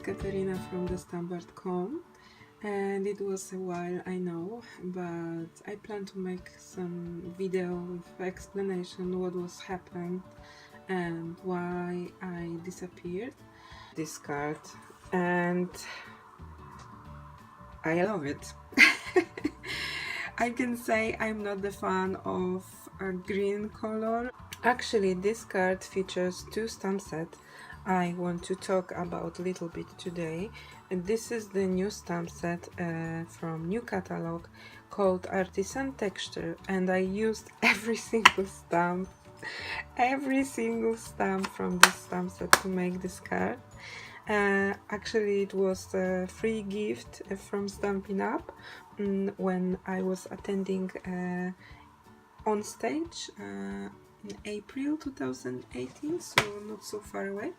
Katerina from thestamp.com, and it was a while, I know, but I plan to make some video with explanation what was happened and why I disappeared. This card, and I love it. I can say I'm not the fan of a green color. Actually, this card features two stamp sets I want to talk about a little bit today. And this is the new stamp set from new catalog called Artisan Texture, and I used every single stamp from this stamp set to make this card. Actually, it was a free gift from Stampin Up when I was attending on stage in April 2018, so not so far away.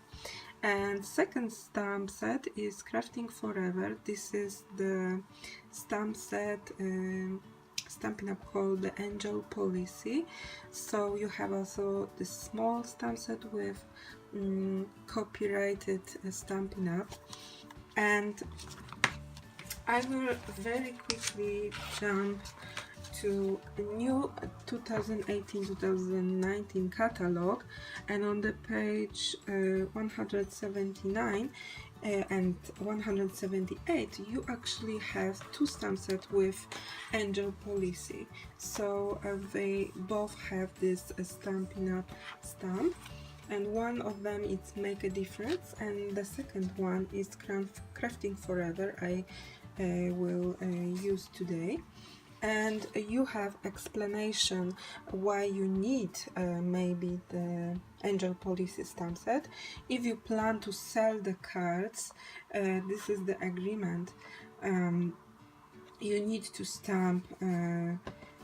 And second stamp set is Creafting Forever. This is the stamp set Stampin Up called the Angel Policy. So you have also the small stamp set with copyrighted Stampin Up. And I will very quickly jump to a new 2018-2019 catalog, and on the page 179 and 178 you actually have two stamp sets with Angel Policy. So they both have this Stampin' Up stamp, and one of them is Make a Difference, and the second one is Creafting Forever I will use today. And you have explanation why you need maybe the Angel Policy stamp set. If you plan to sell the cards, this is the agreement. You need to stamp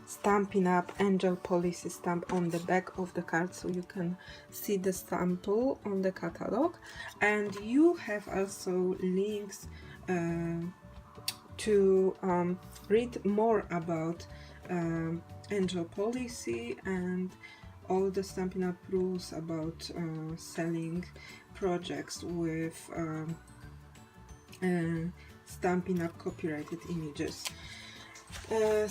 Stampin' Up Angel Policy stamp on the back of the card, so you can see the sample on the catalog. And you have also links to read more about Angel Policy and all the Stampin' Up rules about selling projects with Stampin' Up copyrighted images. I'm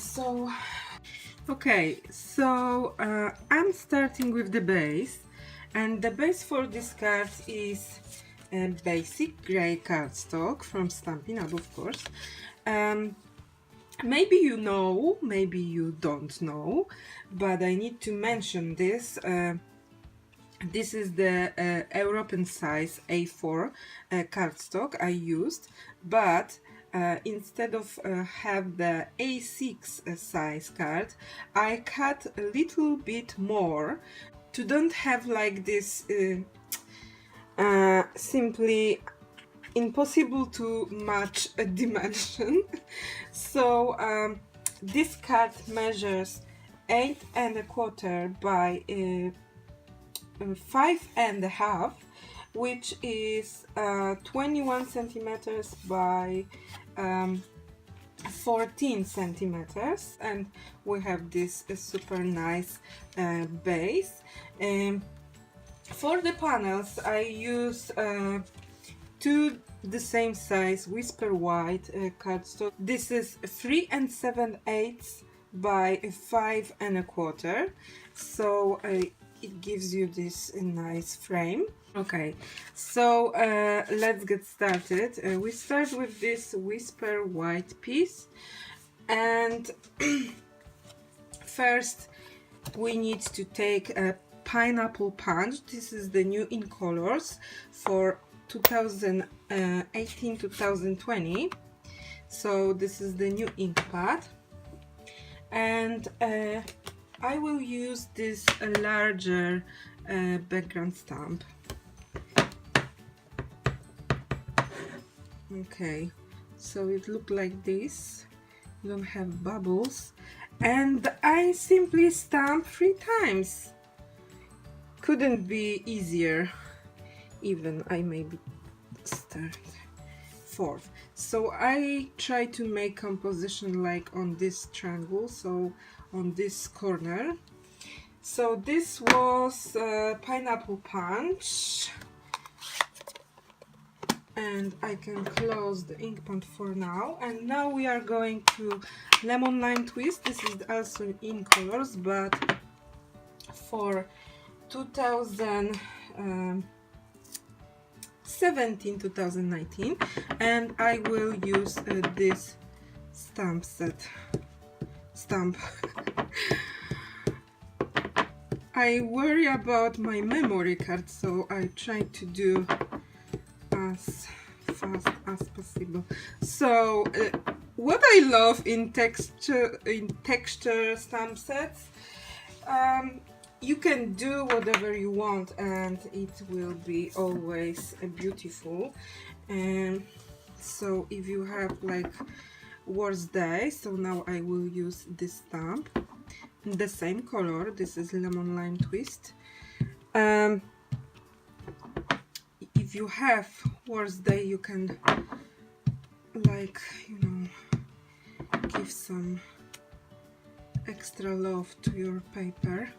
starting with the base, and the base for this card is a basic grey cardstock from Stampin' Up, of course. Maybe you know, maybe you don't know, but I need to mention this. This is the European size A4 cardstock I used, but instead of have the A6 size card, I cut a little bit more to don't have like this simply impossible to match a dimension. So this card measures 8¼ by 5½, which is 21 centimeters by 14 centimeters, and we have this super nice base. For the panels I use two the same size Whisper White cardstock. This is 3 7/8 by 5¼ so it gives you this nice frame. Okay, so let's get started. We start with this Whisper White piece, and first we need to take a Pineapple Punch. This is the new in colors for 2018-2020, so this is the new ink pad, and I will use this larger background stamp. Okay, so it looks like this. You don't have bubbles, and I simply stamp 3 times. Couldn't be easier. Even I maybe start 4th. So I try to make composition like on this triangle, so on this corner. So this was Pineapple Punch, and I can close the ink pond for now. And now we are going to lemon lime twist. This is also in colors, but for 2017-2019, and I will use this stamp. I worry about my memory card, so I try to do as fast as possible. So what I love in texture stamp sets, you can do whatever you want and it will be always beautiful. And so if you have like worst day, so now I will use this stamp, the same color. This is lemon lime twist. If you have worst day, you can, like, you know, give some extra love to your paper.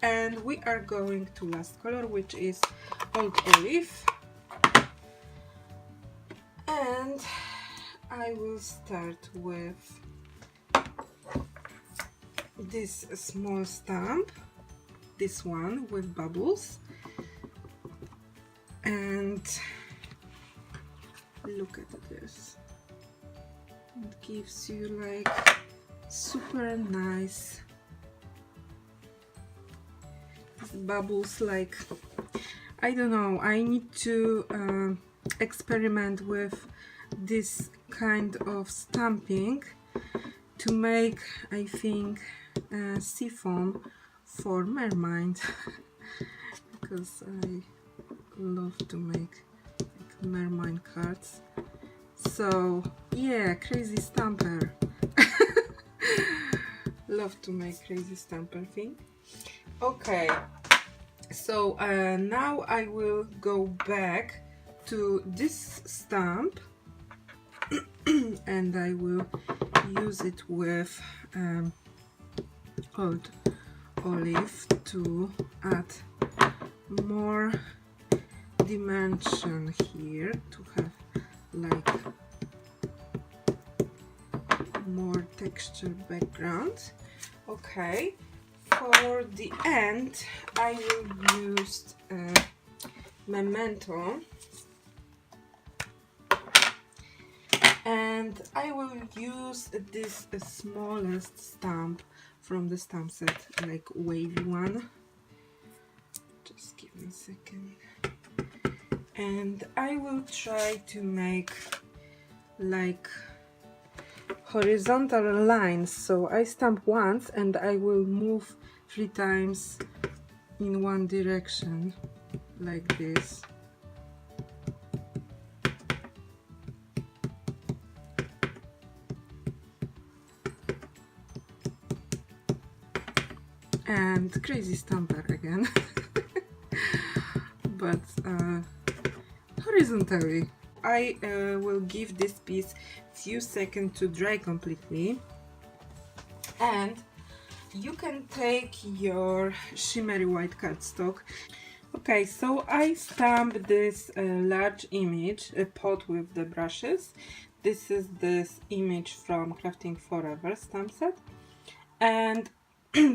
And we are going to last color, which is Old Olive, and I will start with this small stamp, this one with bubbles, and look at this. It gives you like super nice bubbles. Like, I don't know, I need to experiment with this kind of stamping to make, I think, seafoam for mermaid because I love to make like mermaid cards. So yeah, crazy stamper. Love to make crazy stamper thing. Okay, so now I will go back to this stamp and I will use it with Old Olive to add more dimension here, to have like more texture background. Okay, for the end I will use Memento, and I will use this smallest stamp from the stamp set, like wavy one. Just give me a second. And I will try to make like horizontal lines. So I stamp once and I will move 3 times in one direction, like this. And crazy stamper again. But horizontally. I will give this piece few seconds to dry completely, and you can take your shimmery white cardstock. Okay, so I stamped this large image, a pot with the brushes. This is this image from Creafting Forever stamp set, and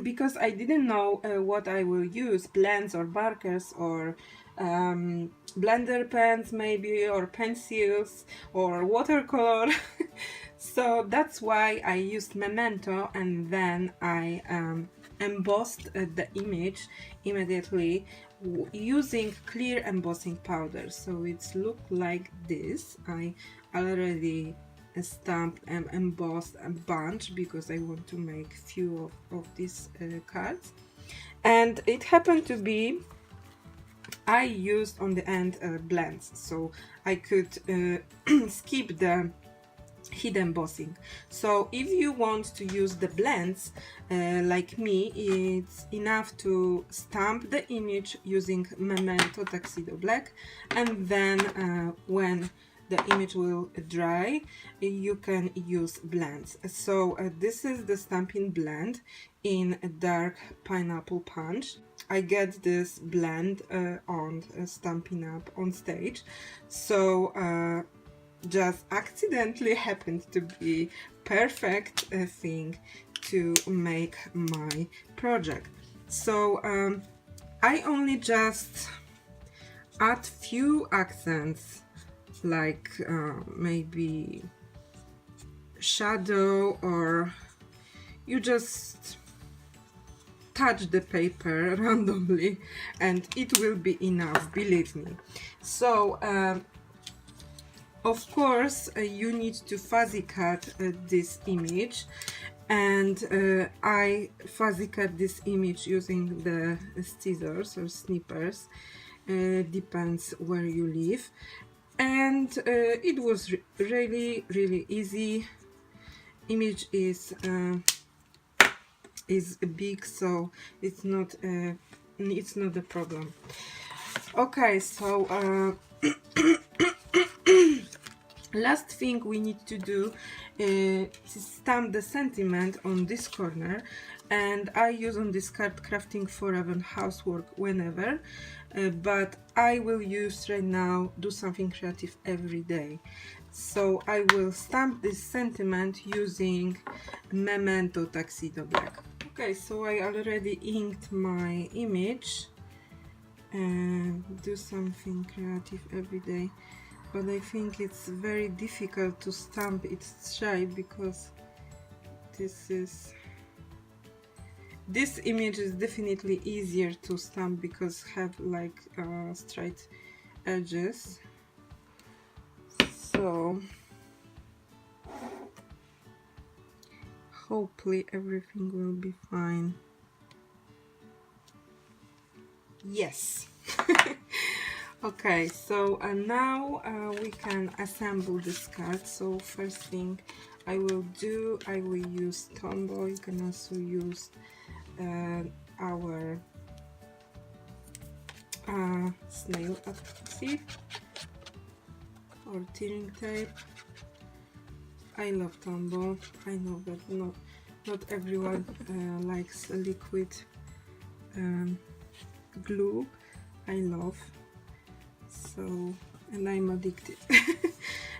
because I didn't know what I will use, blends or markers or blender pens maybe, or pencils or watercolor, so that's why I used Memento, and then I embossed the image immediately using clear embossing powder, so it's look like this. I already stamped and embossed a bunch because I want to make few of these cards, and it happened to be I used on the end blends, so I could skip the heat embossing. So if you want to use the blends like me, it's enough to stamp the image using Memento Tuxedo Black, and then when the image will dry, you can use blends. So this is the stamping blend in a dark pineapple punch. I get this blend on Stampin' Up on stage, so just accidentally happened to be perfect thing to make my project. So I only just add few accents, like maybe shadow, or you just touch the paper randomly and it will be enough, believe me. So of course you need to fuzzy cut this image, and I fuzzy cut this image using the scissors or snippers, depends where you live, and it was really easy. Image is big, so it's not a problem. Okay, so last thing we need to do is stamp the sentiment on this corner, and I use on this card Crafting Forever housework whenever, but I will use right now do something creative every day. So I will stamp this sentiment using Memento Tuxedo Black. Okay, so I already inked my image and do something creative every day. But I think it's very difficult to stamp its shape because this image is definitely easier to stamp because have like straight edges. So hopefully everything will be fine. Yes. Okay, so now we can assemble this card. So first thing I will do, I will use Tombow. You can also use our snail adhesive or tearing tape. I love Tombow. I know that not everyone likes liquid glue. I love. So, and I'm addicted.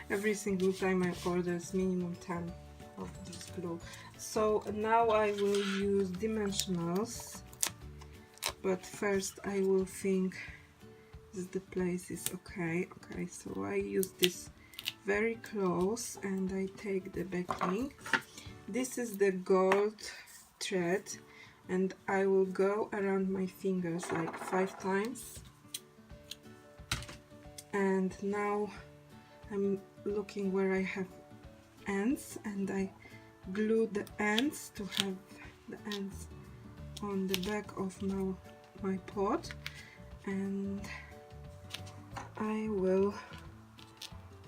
Every single time I order minimum 10 of this glue. So now I will use dimensionals, but first I will think that the place is okay. Okay, so I use this very close and I take the backing. This is the gold thread and I will go around my fingers like 5 times. And now I'm looking where I have ends and I glue the ends to have the ends on the back of my pot, and I will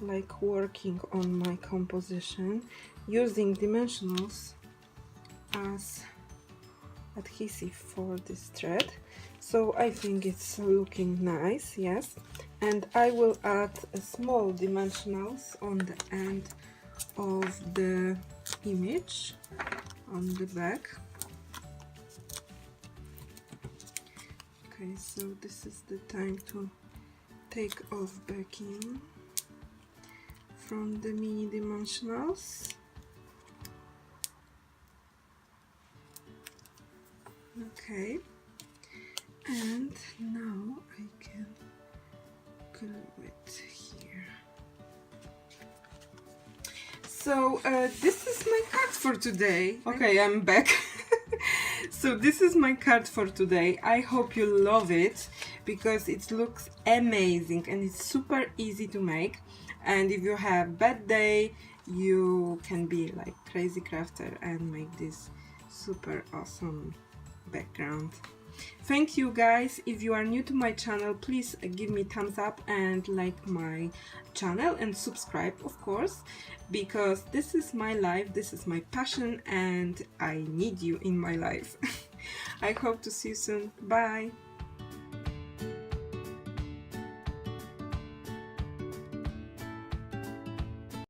like working on my composition using dimensionals as adhesive for this thread. So I think it's looking nice, yes. And I will add a small dimensionals on the end of the image on the back. Okay, so this is the time to take off backing from the mini dimensionals. Okay, and now I can glue it here. So this is my card for today. Okay, I'm back. So this is my card for today. I hope you love it because it looks amazing and it's super easy to make. And if you have bad day, you can be like crazy crafter and make this super awesome background. Thank you guys. If you are new to my channel, please give me thumbs up and like my channel and subscribe, of course, because this is my life, this is my passion and I need you in my life. I hope to see you soon. Bye.